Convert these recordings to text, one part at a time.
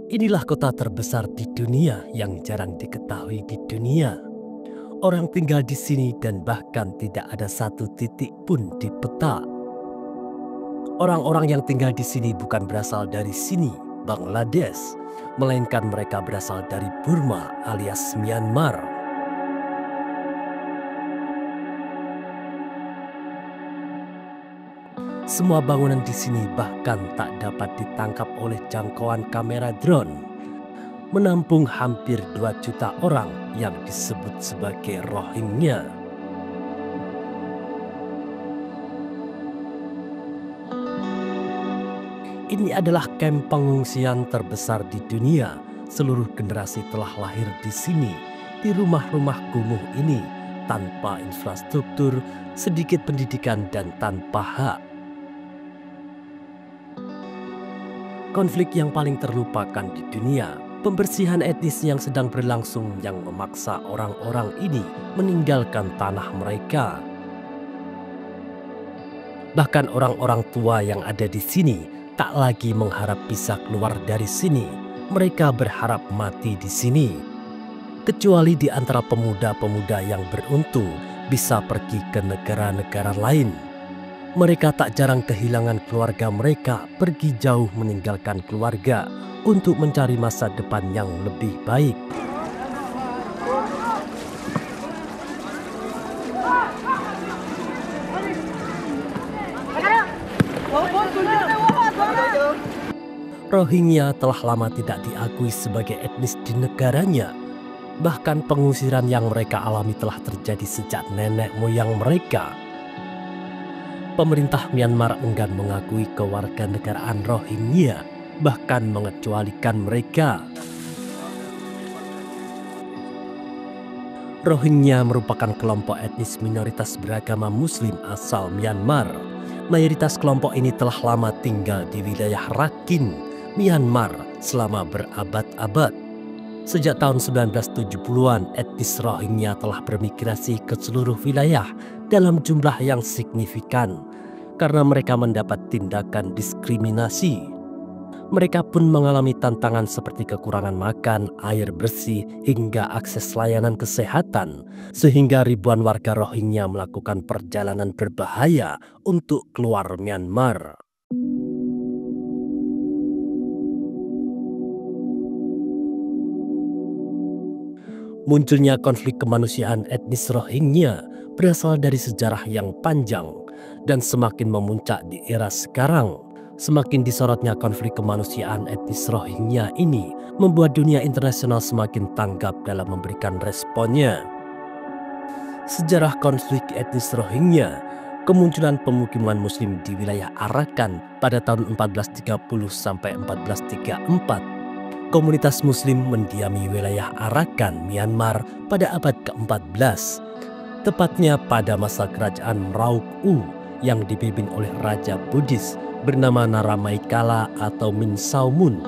Inilah kota terbesar di dunia yang jarang diketahui di dunia. Orang tinggal di sini dan bahkan tidak ada satu titik pun di peta. Orang-orang yang tinggal di sini bukan berasal dari sini, Bangladesh, melainkan mereka berasal dari Burma alias Myanmar. Semua bangunan di sini bahkan tak dapat ditangkap oleh jangkauan kamera drone. Menampung hampir 2 juta orang yang disebut sebagai Rohingya. Ini adalah kamp pengungsian terbesar di dunia. Seluruh generasi telah lahir di sini, di rumah-rumah kumuh ini, tanpa infrastruktur, sedikit pendidikan dan tanpa hak. Konflik yang paling terlupakan di dunia, pembersihan etnis yang sedang berlangsung yang memaksa orang-orang ini meninggalkan tanah mereka. Bahkan orang-orang tua yang ada di sini tak lagi mengharap bisa keluar dari sini. Mereka berharap mati di sini. Kecuali di antara pemuda-pemuda yang beruntung bisa pergi ke negara-negara lain. Mereka tak jarang kehilangan keluarga mereka, pergi jauh meninggalkan keluarga untuk mencari masa depan yang lebih baik. Rohingya telah lama tidak diakui sebagai etnis di negaranya. Bahkan pengusiran yang mereka alami telah terjadi sejak nenek moyang mereka. Pemerintah Myanmar enggan mengakui kewarganegaraan Rohingya, bahkan mengecualikan mereka. Rohingya merupakan kelompok etnis minoritas beragama Muslim asal Myanmar. Mayoritas kelompok ini telah lama tinggal di wilayah Rakhine, Myanmar selama berabad-abad. Sejak tahun 1970-an, etnis Rohingya telah bermigrasi ke seluruh wilayah dalam jumlah yang signifikan karena mereka mendapat tindakan diskriminasi. Mereka pun mengalami tantangan seperti kekurangan makan, air bersih, hingga akses layanan kesehatan, sehingga ribuan warga Rohingya melakukan perjalanan berbahaya untuk keluar Myanmar. Munculnya konflik kemanusiaan etnis Rohingya berasal dari sejarah yang panjang dan semakin memuncak di era sekarang. Semakin disorotnya konflik kemanusiaan etnis Rohingya ini membuat dunia internasional semakin tanggap dalam memberikan responnya. Sejarah konflik etnis Rohingya, kemunculan pemukiman Muslim di wilayah Arakan pada tahun 1430 sampai 1434. Komunitas Muslim mendiami wilayah Arakan, Myanmar pada abad ke-14, tepatnya pada masa kerajaan Mrauk-u yang dipimpin oleh Raja Buddhis bernama Naramaikala atau Min Saumun.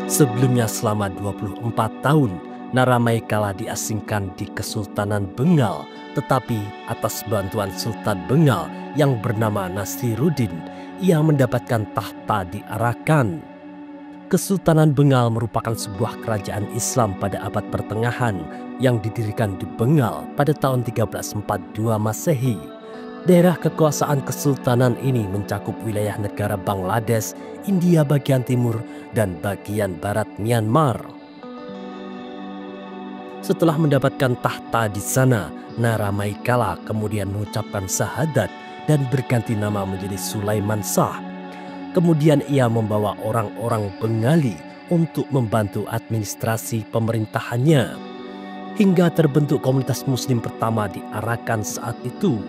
Sebelumnya selama 24 tahun, Naramaikala diasingkan di Kesultanan Bengal, tetapi atas bantuan Sultan Bengal yang bernama Nasiruddin, ia mendapatkan tahta di Arakan. Kesultanan Bengal merupakan sebuah kerajaan Islam pada abad pertengahan yang didirikan di Bengal pada tahun 1342 Masehi. Daerah kekuasaan kesultanan ini mencakup wilayah negara Bangladesh, India bagian timur, dan bagian barat Myanmar. Setelah mendapatkan tahta di sana, Naramaikala kemudian mengucapkan syahadat dan berganti nama menjadi Sulaiman Shah. Kemudian ia membawa orang-orang Bengali untuk membantu administrasi pemerintahannya, hingga terbentuk komunitas Muslim pertama di Arakan saat itu.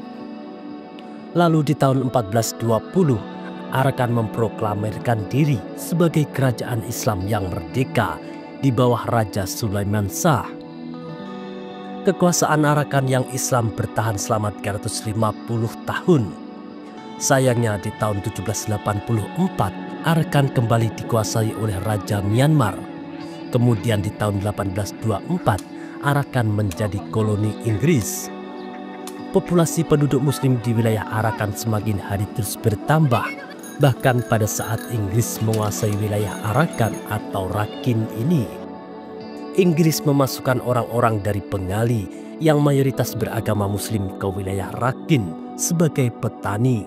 Lalu di tahun 1420, Arakan memproklamirkan diri sebagai kerajaan Islam yang merdeka di bawah Raja Sulaiman Shah. Kekuasaan Arakan yang Islam bertahan selama 350 tahun. Sayangnya di tahun 1784, Arakan kembali dikuasai oleh Raja Myanmar. Kemudian di tahun 1824, Arakan menjadi koloni Inggris. Populasi penduduk Muslim di wilayah Arakan semakin hari terus bertambah. Bahkan pada saat Inggris menguasai wilayah Arakan atau Rakhine ini, Inggris memasukkan orang-orang dari Bengali yang mayoritas beragama Muslim ke wilayah Rakhine sebagai petani.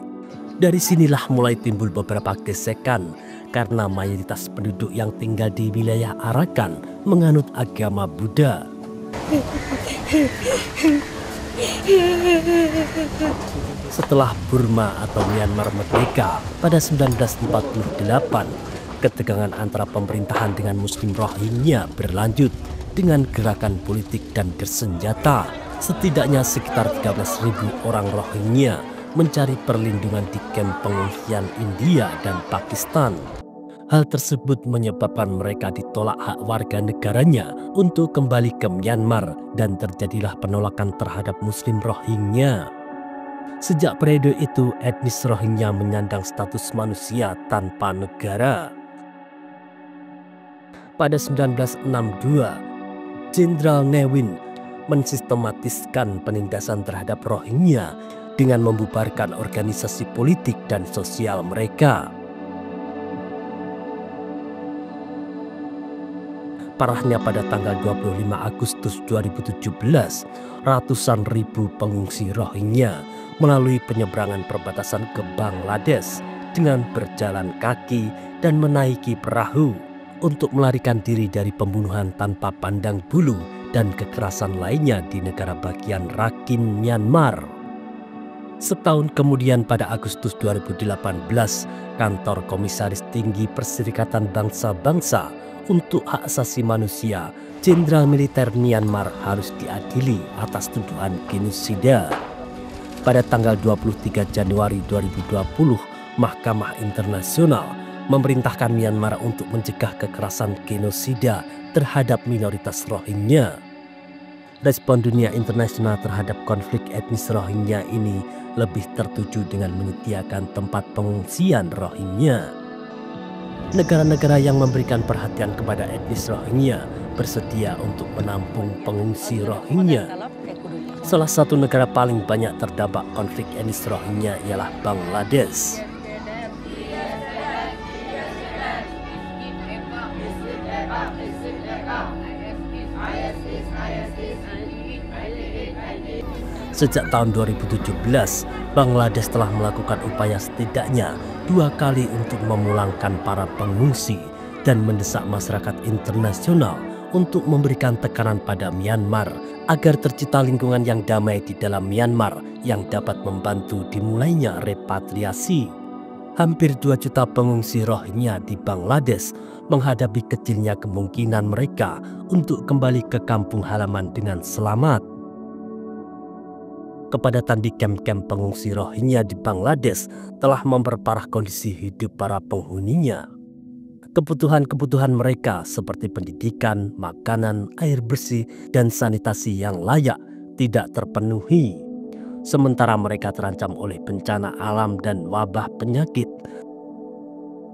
Dari sinilah mulai timbul beberapa gesekan karena mayoritas penduduk yang tinggal di wilayah Arakan menganut agama Buddha. Setelah Burma atau Myanmar merdeka pada 1948, ketegangan antara pemerintahan dengan Muslim Rohingya berlanjut dengan gerakan politik dan bersenjata. Setidaknya sekitar 13.000 orang Rohingya mencari perlindungan di kamp pengungsian India dan Pakistan. Hal tersebut menyebabkan mereka ditolak hak warga negaranya untuk kembali ke Myanmar dan terjadilah penolakan terhadap Muslim Rohingya. Sejak periode itu, etnis Rohingya menyandang status manusia tanpa negara. Pada 1962, Jenderal Ne Win mensistematiskan penindasan terhadap Rohingya dengan membubarkan organisasi politik dan sosial mereka. Parahnya pada tanggal 25 Agustus 2017, ratusan ribu pengungsi Rohingya melalui penyeberangan perbatasan ke Bangladesh dengan berjalan kaki dan menaiki perahu untuk melarikan diri dari pembunuhan tanpa pandang bulu dan kekerasan lainnya di negara bagian Rakhine, Myanmar. Setahun kemudian pada Agustus 2018, kantor Komisaris Tinggi Perserikatan Bangsa-Bangsa untuk Hak Asasi Manusia, Jenderal Militer Myanmar harus diadili atas tuduhan genosida. Pada tanggal 23 Januari 2020, Mahkamah Internasional memerintahkan Myanmar untuk mencegah kekerasan genosida terhadap minoritas Rohingya. Respon dunia internasional terhadap konflik etnis Rohingya ini lebih tertuju dengan menyediakan tempat pengungsian Rohingya. Negara-negara yang memberikan perhatian kepada etnis Rohingya bersedia untuk menampung pengungsi Rohingya. Salah satu negara paling banyak terdampak konflik etnis Rohingya ialah Bangladesh. Sejak tahun 2017, Bangladesh telah melakukan upaya setidaknya 2 kali untuk memulangkan para pengungsi dan mendesak masyarakat internasional untuk memberikan tekanan pada Myanmar agar tercipta lingkungan yang damai di dalam Myanmar yang dapat membantu dimulainya repatriasi. Hampir 2 juta pengungsi Rohingya di Bangladesh menghadapi kecilnya kemungkinan mereka untuk kembali ke kampung halaman dengan selamat. Kepadatan di kamp-kamp pengungsi Rohingya di Bangladesh telah memperparah kondisi hidup para penghuninya. Kebutuhan-kebutuhan mereka seperti pendidikan, makanan, air bersih, dan sanitasi yang layak tidak terpenuhi. Sementara mereka terancam oleh bencana alam dan wabah penyakit.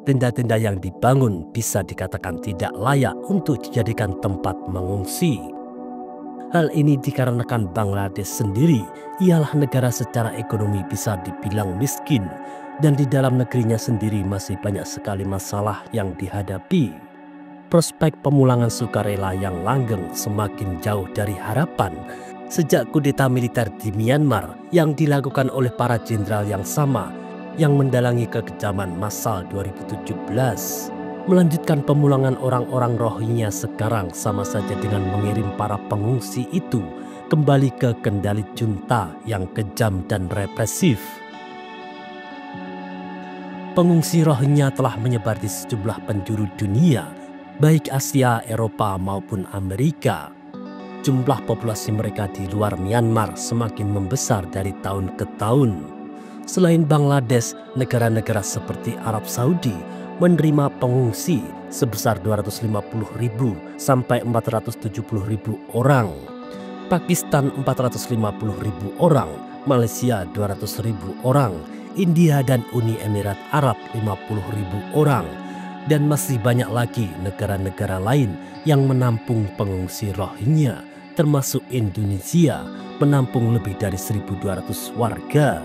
Tenda-tenda yang dibangun bisa dikatakan tidak layak untuk dijadikan tempat mengungsi. Hal ini dikarenakan Bangladesh sendiri ialah negara secara ekonomi bisa dibilang miskin dan di dalam negerinya sendiri masih banyak sekali masalah yang dihadapi. Prospek pemulangan sukarela yang langgeng semakin jauh dari harapan sejak kudeta militer di Myanmar yang dilakukan oleh para jenderal yang sama yang mendalangi kekejaman massal 2017. Melanjutkan pemulangan orang-orang Rohingya sekarang sama saja dengan mengirim para pengungsi itu kembali ke kendali junta yang kejam dan represif. Pengungsi Rohingya telah menyebar di sejumlah penjuru dunia, baik Asia, Eropa maupun Amerika. Jumlah populasi mereka di luar Myanmar semakin membesar dari tahun ke tahun. Selain Bangladesh, negara-negara seperti Arab Saudi menerima pengungsi sebesar 250.000 sampai 470.000 orang. Pakistan 450.000 orang, Malaysia 200.000 orang, India dan Uni Emirat Arab 50.000 orang, dan masih banyak lagi negara-negara lain yang menampung pengungsi Rohingya, termasuk Indonesia menampung lebih dari 1.200 warga.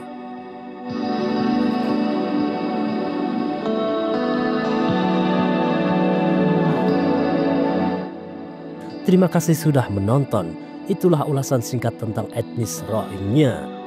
Terima kasih sudah menonton. Itulah ulasan singkat tentang etnis Rohingya.